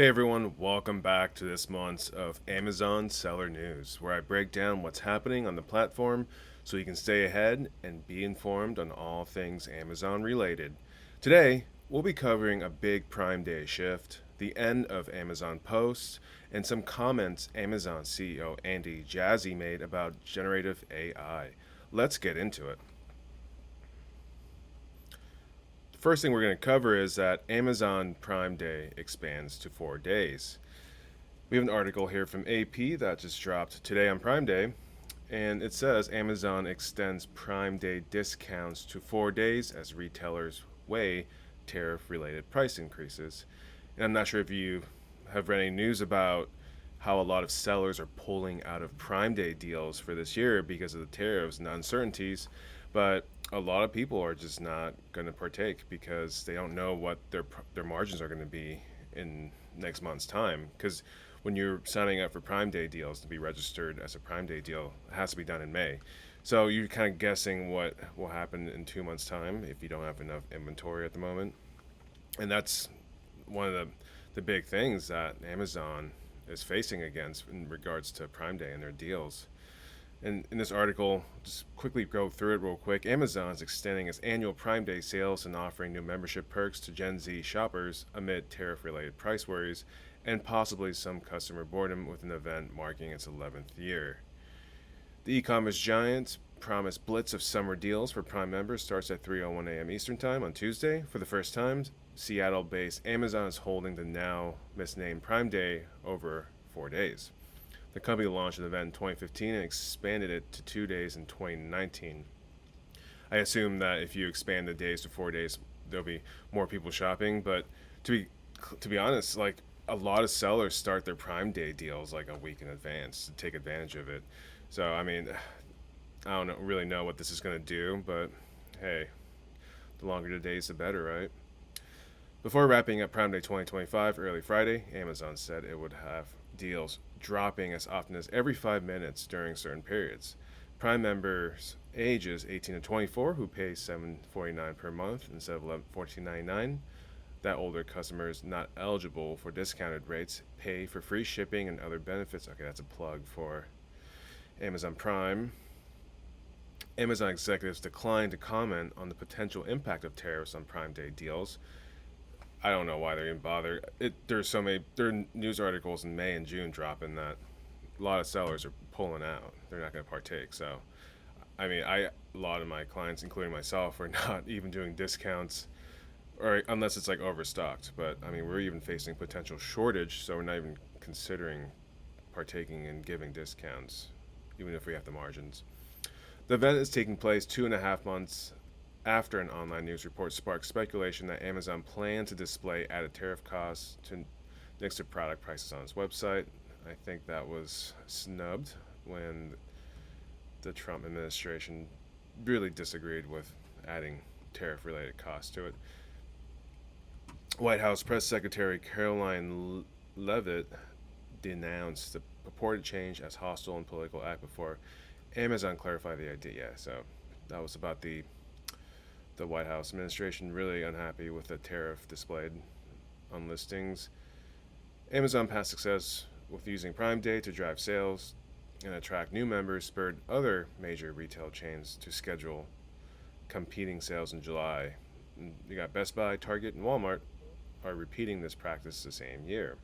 Hey everyone, welcome back to this month's of Amazon Seller News, where I break down what's happening on the platform so you can stay ahead and be informed on all things Amazon related. Today, we'll be covering a big Prime Day shift, the end of Amazon posts, and some comments Amazon CEO Andy Jassy made about generative AI. Let's get into it. First thing we're going to cover is that Amazon Prime Day expands to 4 days. We have an article here from AP that just dropped today on Prime Day, and it says Amazon extends Prime Day discounts to 4 days as retailers weigh tariff related price increases. And I'm not sure if you have read any news about how a lot of sellers are pulling out of Prime Day deals for this year because of the tariffs and uncertainties, but a lot of people are just not going to partake because they don't know what their margins are going to be in next month's time. Because when you're signing up for Prime Day deals to be registered as a Prime Day deal, it has to be done in May. So you're kind of guessing what will happen in 2 months' time if you don't have enough inventory at the moment. And that's one of the big things that Amazon is facing against in regards to Prime Day and their deals. And in this article, just quickly go through it real quick. Amazon's extending its annual Prime Day sales and offering new membership perks to Gen Z shoppers amid tariff related price worries and possibly some customer boredom with an event marking its 11th year. The e commerce giant promised blitz of summer deals for Prime members starts at 3:01 a.m. Eastern Time on Tuesday. For the first time, Seattle based Amazon is holding the now misnamed Prime Day over 4 days. The company launched an event in 2015 and expanded it to 2 days in 2019. I assume that if you expand the days to 4 days, there'll be more people shopping. But to be to be honest, like a lot of sellers start their Prime Day deals like a week in advance to take advantage of it. So I mean, I don't really know what this is going to do, but hey, the longer the days, the better, right? Before wrapping up Prime Day 2025 early Friday, Amazon said it would have deals dropping as often as every 5 minutes during certain periods. Prime members ages 18 to 24 who pay $7.49 per month instead of $14.99. That older customers not eligible for discounted rates pay for free shipping and other benefits. Okay, that's a plug for Amazon Prime. Amazon executives declined to comment on the potential impact of tariffs on Prime Day deals. I don't know why they're even bothered. There's so many. There are news articles in May and June dropping that a lot of sellers are pulling out. They're not going to partake. So, I mean, a lot of my clients, including myself, are not even doing discounts, or unless it's like overstocked. But I mean, we're even facing potential shortage, so we're not even considering partaking in giving discounts, even if we have the margins. The event is taking place 2.5 months after an online news report sparked speculation that Amazon planned to display added tariff costs to next to product prices on its website. I think that was snubbed when the Trump administration really disagreed with adding tariff related costs to it. White House Press Secretary Caroline Leavitt denounced the purported change as hostile and political act before Amazon clarified the idea. Yeah, so that was about the White House administration really unhappy with the tariff displayed on listings. Amazon past success with using Prime Day to drive sales and attract new members spurred other major retail chains to schedule competing sales in July. You got Best Buy, Target, and Walmart are repeating this practice the same year.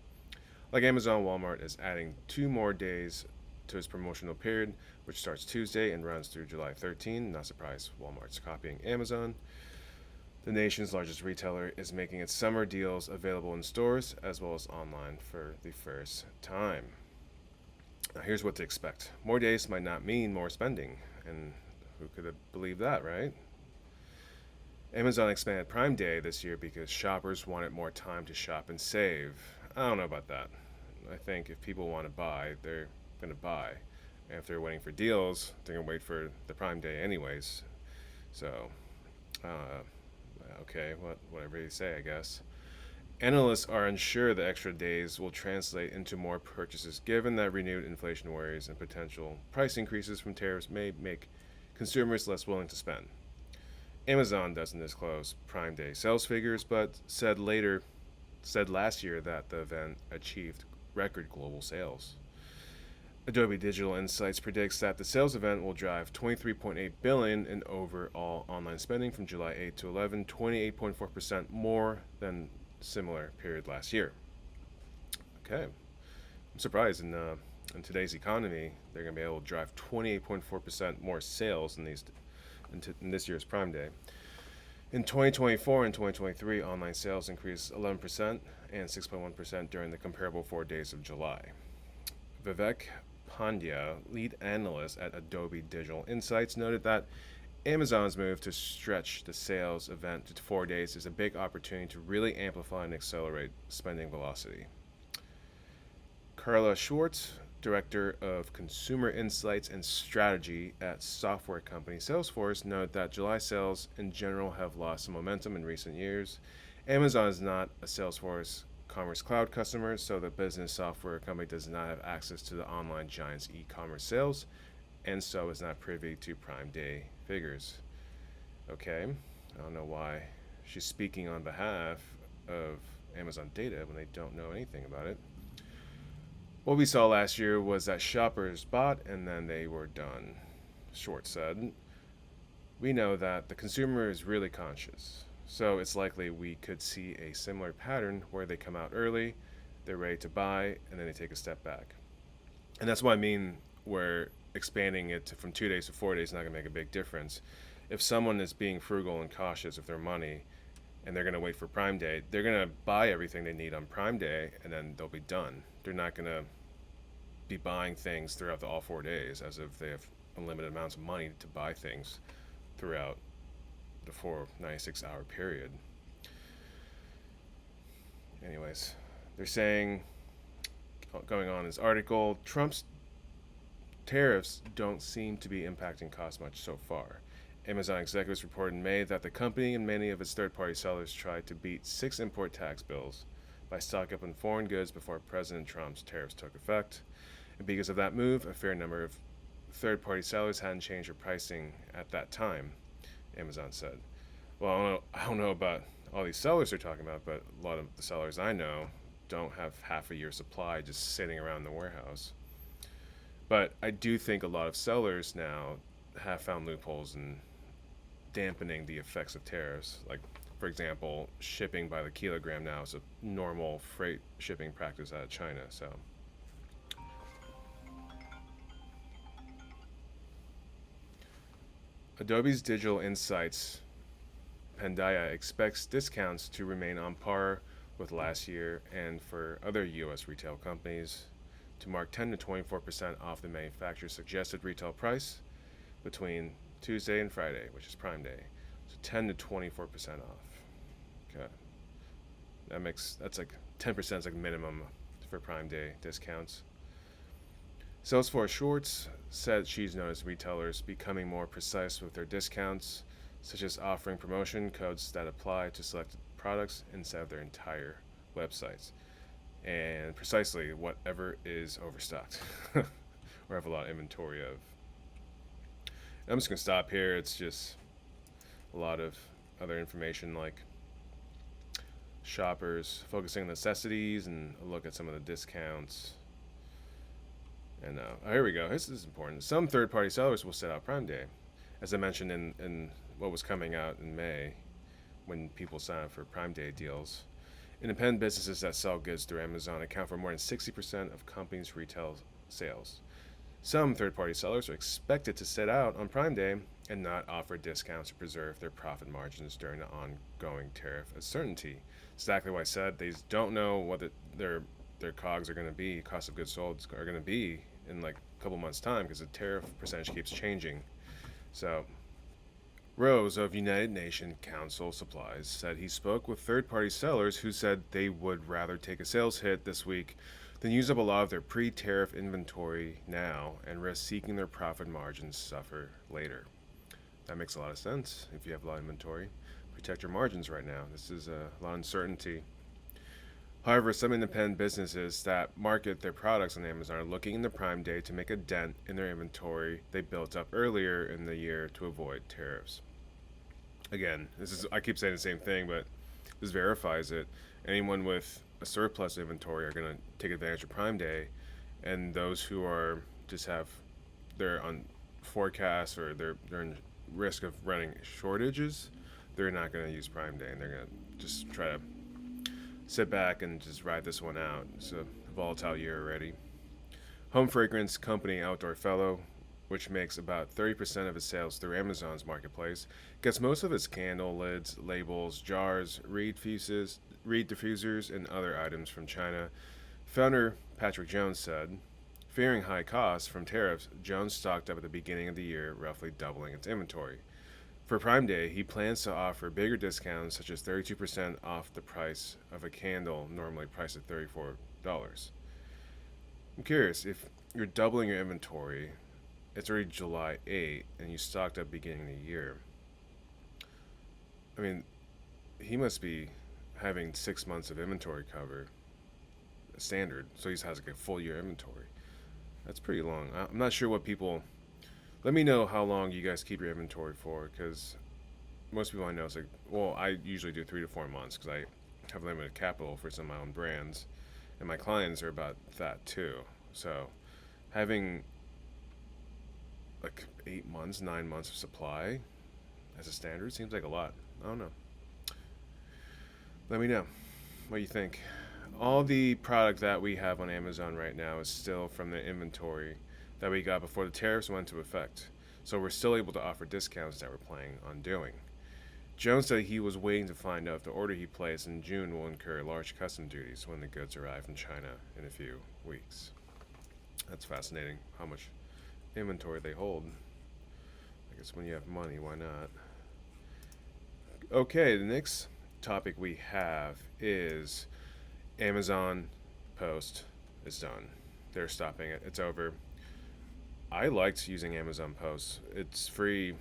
Like Amazon, Walmart is adding 2 more days to its promotional period, which starts Tuesday and runs through July 13. Not surprised, Walmart's copying Amazon. The nation's largest retailer is making its summer deals available in stores as well as online for the first time. Now, here's what to expect. More days might not mean more spending, and who could have believed that, right? Amazon expanded Prime Day this year because shoppers wanted more time to shop and save. I don't know about that. I think if people want to buy, they're going to buy. And if they're waiting for deals, they're going to wait for the Prime Day anyways. So, okay, whatever you say, I guess. Analysts are unsure the extra days will translate into more purchases, given that renewed inflation worries and potential price increases from tariffs may make consumers less willing to spend. Amazon doesn't disclose Prime Day sales figures, but said later said last year that the event achieved record global sales. Adobe Digital Insights predicts that the sales event will drive 23.8 billion in overall online spending from July 8 to 11, 28.4% more than similar period last year. Okay, I'm surprised in today's economy they're going to be able to drive 28.4% more sales in this year's Prime Day. In 2024 and 2023, online sales increased 11% and 6.1% during the comparable 4 days of July. Vivek Pandya, lead analyst at Adobe Digital Insights, noted that Amazon's move to stretch the sales event to 4 days is a big opportunity to really amplify and accelerate spending velocity. Carla Schwartz, Director of Consumer Insights and Strategy at software company Salesforce, noted that July sales in general have lost some momentum in recent years. Amazon is not a Salesforce Commerce Cloud customer, so the business software company does not have access to the online giant's e-commerce sales, and so is not privy to Prime Day figures. Okay, I don't know why she's speaking on behalf of Amazon data when they don't know anything about it. What we saw last year was that shoppers bought and then they were done, Schwartz said. We know that the consumer is really conscious, so it's likely we could see a similar pattern where they come out early, they're ready to buy, and then they take a step back. And that's what I mean where expanding it from 2 days to 4 days is not going to make a big difference. If someone is being frugal and cautious with their money and they're going to wait for Prime Day, they're going to buy everything they need on Prime Day and then they'll be done. They're not going to be buying things throughout all 4 days as if they have unlimited amounts of money to buy things throughout the 96-hour period. Anyways, they're saying, going on in this article, Trump's tariffs don't seem to be impacting costs much so far. Amazon executives reported in May that the company and many of its third-party sellers tried to beat 6 import tax bills by stocking up on foreign goods before President Trump's tariffs took effect. And because of that move, a fair number of third-party sellers hadn't changed their pricing at that time, Amazon said. Well, I don't know about all these sellers they're talking about, but a lot of the sellers I know don't have half a year's supply just sitting around the warehouse. But I do think a lot of sellers now have found loopholes in dampening the effects of tariffs. Like, for example, shipping by the kilogram now is a normal freight shipping practice out of China. So Adobe's Digital Insights Pandya expects discounts to remain on par with last year and for other U.S. retail companies to mark 10 to 24% off the manufacturer's suggested retail price between Tuesday and Friday, which is Prime Day. So 10 to 24% off. Okay. That's like 10% is like minimum for Prime Day discounts. Salesforce Schwartz said she's noticed retailers becoming more precise with their discounts, such as offering promotion codes that apply to selected products instead of their entire websites. And precisely whatever is overstocked or have a lot of inventory of. And I'm just going to stop here. It's just a lot of other information like shoppers focusing on necessities and a look at some of the discounts. And here we go. This is important. Some third-party sellers will set out Prime Day. As I mentioned in what was coming out in May when people sign up for Prime Day deals, independent businesses that sell goods through Amazon account for more than 60% of companies' retail sales. Some third-party sellers are expected to set out on Prime Day and not offer discounts to preserve their profit margins during the ongoing tariff uncertainty. Exactly what I said. They don't know what their COGS are going to be, cost of goods sold are going to be in like a couple months' time because the tariff percentage keeps changing. So, Rose of United Nations Council Supplies said he spoke with third-party sellers who said they would rather take a sales hit this week than use up a lot of their pre-tariff inventory now and risk seeing their profit margins suffer later. That makes a lot of sense. If you have a lot of inventory, protect your margins right now. This is a lot of uncertainty. However, some independent businesses that market their products on Amazon are looking into Prime Day to make a dent in their inventory they built up earlier in the year to avoid tariffs. Again, I keep saying the same thing, but this verifies it. Anyone with a surplus inventory are going to take advantage of Prime Day, and those who are just have they're on forecast or they're in risk of running shortages, they're not going to use Prime Day, and they're going to just try to sit back and just ride this one out. It's a volatile year already. Home fragrance company Outdoor Fellow, which makes about 30% of its sales through Amazon's marketplace, gets most of its candle lids, labels, jars, reed diffusers, and other items from China. Founder Patrick Jones said, fearing high costs from tariffs, Jones stocked up at the beginning of the year, roughly doubling its inventory. For Prime Day, he plans to offer bigger discounts, such as 32% off the price of a candle normally priced at $34. I'm curious, if you're doubling your inventory, it's already July 8th, and you stocked up beginning of the year. I mean, he must be having 6 months of inventory cover, standard, so he has like a full year inventory. That's pretty long. I'm not sure what people. Let me know how long you guys keep your inventory for, because most people I know, it's like, well, I usually do 3 to 4 months because I have limited capital for some of my own brands, and my clients are about that too. So having like 8 months, 9 months of supply as a standard seems like a lot. I don't know. Let me know what you think. All the product that we have on Amazon right now is still from the inventory that we got before the tariffs went into effect. So we're still able to offer discounts that we're planning on doing. Jones said he was waiting to find out if the order he placed in June will incur large custom duties when the goods arrive from China in a few weeks. That's fascinating how much inventory they hold. I guess when you have money, why not? Okay, the next topic we have is Amazon Post is done. They're stopping it. It's over. I liked using Amazon Post. It's free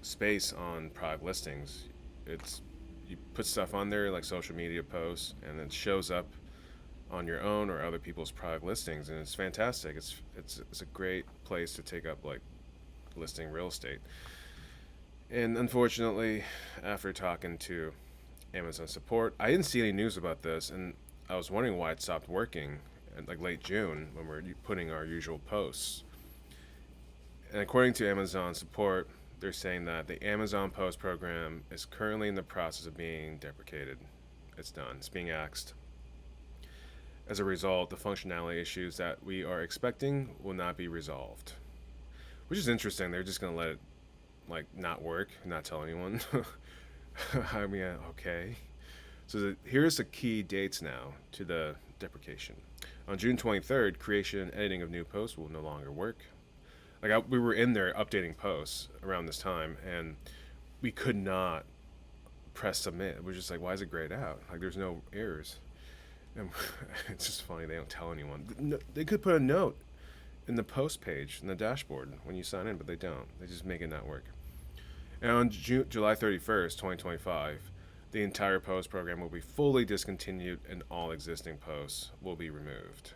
space on product listings. It's you put stuff on there like social media posts, and it shows up on your own or other people's product listings, and it's fantastic. It's a great place to take up like listing real estate. And unfortunately, after talking to Amazon support, I didn't see any news about this, and I was wondering why it stopped working in like late June when we're putting our usual posts. And according to Amazon support, they're saying that the Amazon Post program is currently in the process of being deprecated. It's done. It's being axed. As a result, the functionality issues that we are expecting will not be resolved. Which is interesting. They're just going to let it like not work, not tell anyone. I mean, okay. So here's the key dates now to the deprecation. On June 23rd, creation and editing of new posts will no longer work. We were in there updating posts around this time, and we could not press submit. We're just like, why is it grayed out? Like, there's no errors. And it's just funny they don't tell anyone. They could put a note in the post page in the dashboard when you sign in, but they don't. They just make it not work. And on July 31st, 2025, the entire post program will be fully discontinued and all existing posts will be removed.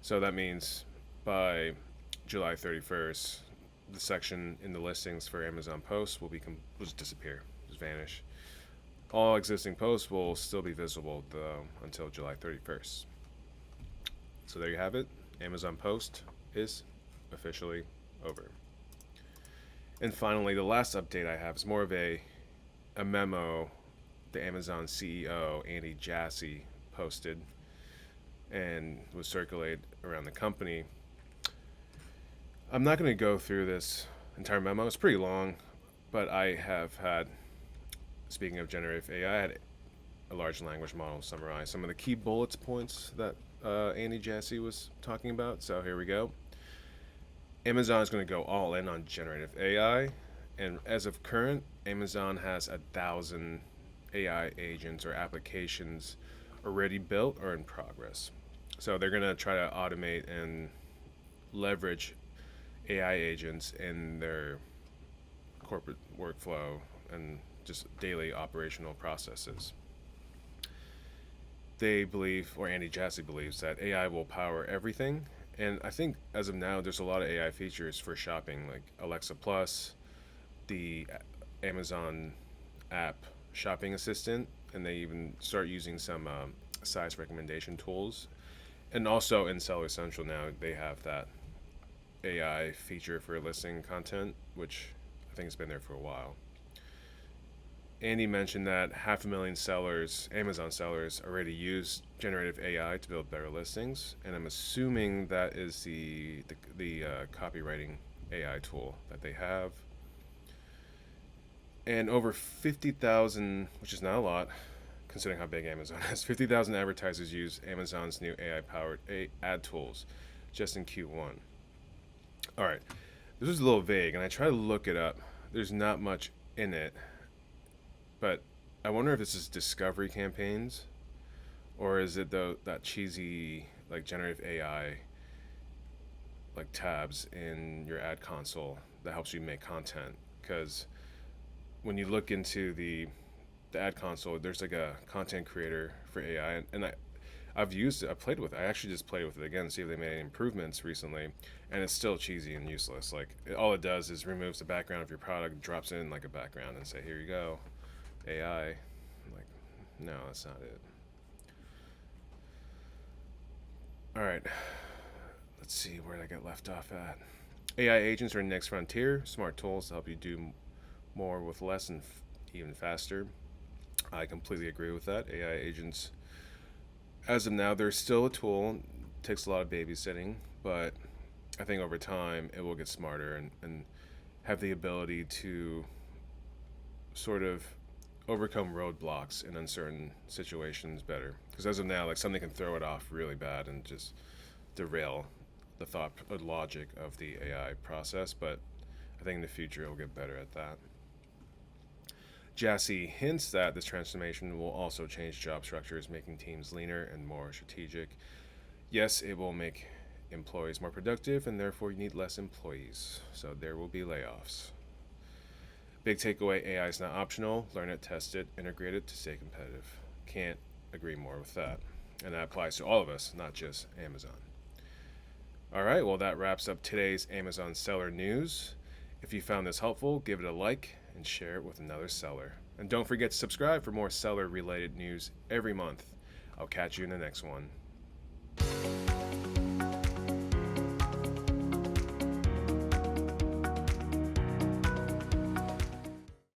So that means by July 31st, the section in the listings for Amazon posts will just disappear, just vanish. All existing posts will still be visible though until July 31st. So there you have it. Amazon Post is officially over. And finally, the last update I have is more of a memo the Amazon CEO, Andy Jassy, posted and was circulated around the company. I'm not going to go through this entire memo. It's pretty long, but I have had, speaking of generative AI, I had a large language model summarize some of the key bullets points that Andy Jassy was talking about. So here we go. Amazon is going to go all in on generative AI, and as of current, Amazon has 1,000 AI agents or applications already built or in progress. So they're going to try to automate and leverage AI agents in their corporate workflow and just daily operational processes. They believe, or Andy Jassy believes, that AI will power everything. And I think as of now, there's a lot of AI features for shopping, like Alexa Plus, the Amazon app shopping assistant, and they even start using some size recommendation tools. And also in Seller Central now, they have that AI feature for listing content, which I think has been there for a while. Andy mentioned that 500,000 sellers, Amazon sellers, already use generative AI to build better listings, and I'm assuming that is the copywriting AI tool that they have. And over 50,000, which is not a lot, considering how big Amazon is, 50,000 advertisers use Amazon's new AI-powered ad tools just in Q1. All right, this was a little vague, and I tried to look it up. There's not much in it, but I wonder if this is discovery campaigns, or is it that cheesy like generative AI like tabs in your ad console that helps you make content? Because when you look into the ad console, there's like a content creator for AI, and I've used it. I played with it. I actually just played with it again to see if they made any improvements recently, and it's still cheesy and useless. Like all it does is removes the background of your product, drops in like a background, and say, "Here you go, AI." I'm like, no, that's not it. All right, let's see where did I get left off at. AI agents are the next frontier. Smart tools to help you do more with less and even faster. I completely agree with that. AI agents, as of now, they're still a tool. It takes a lot of babysitting, but I think over time it will get smarter and have the ability to sort of overcome roadblocks in uncertain situations better. Because as of now, like something can throw it off really bad and just derail the thought or logic of the AI process. But I think in the future it will get better at that. Jassy hints that this transformation will also change job structures, making teams leaner and more strategic. Yes, it will make employees more productive, and therefore you need less employees. So there will be layoffs. Big takeaway: AI is not optional. Learn it, test it, integrate it to stay competitive. Can't agree more with that. And that applies to all of us, not just Amazon. All right, well, that wraps up today's Amazon seller news. If you found this helpful, give it a like and share it with another seller. And don't forget to subscribe for more seller related news every month. I'll catch you in the next one.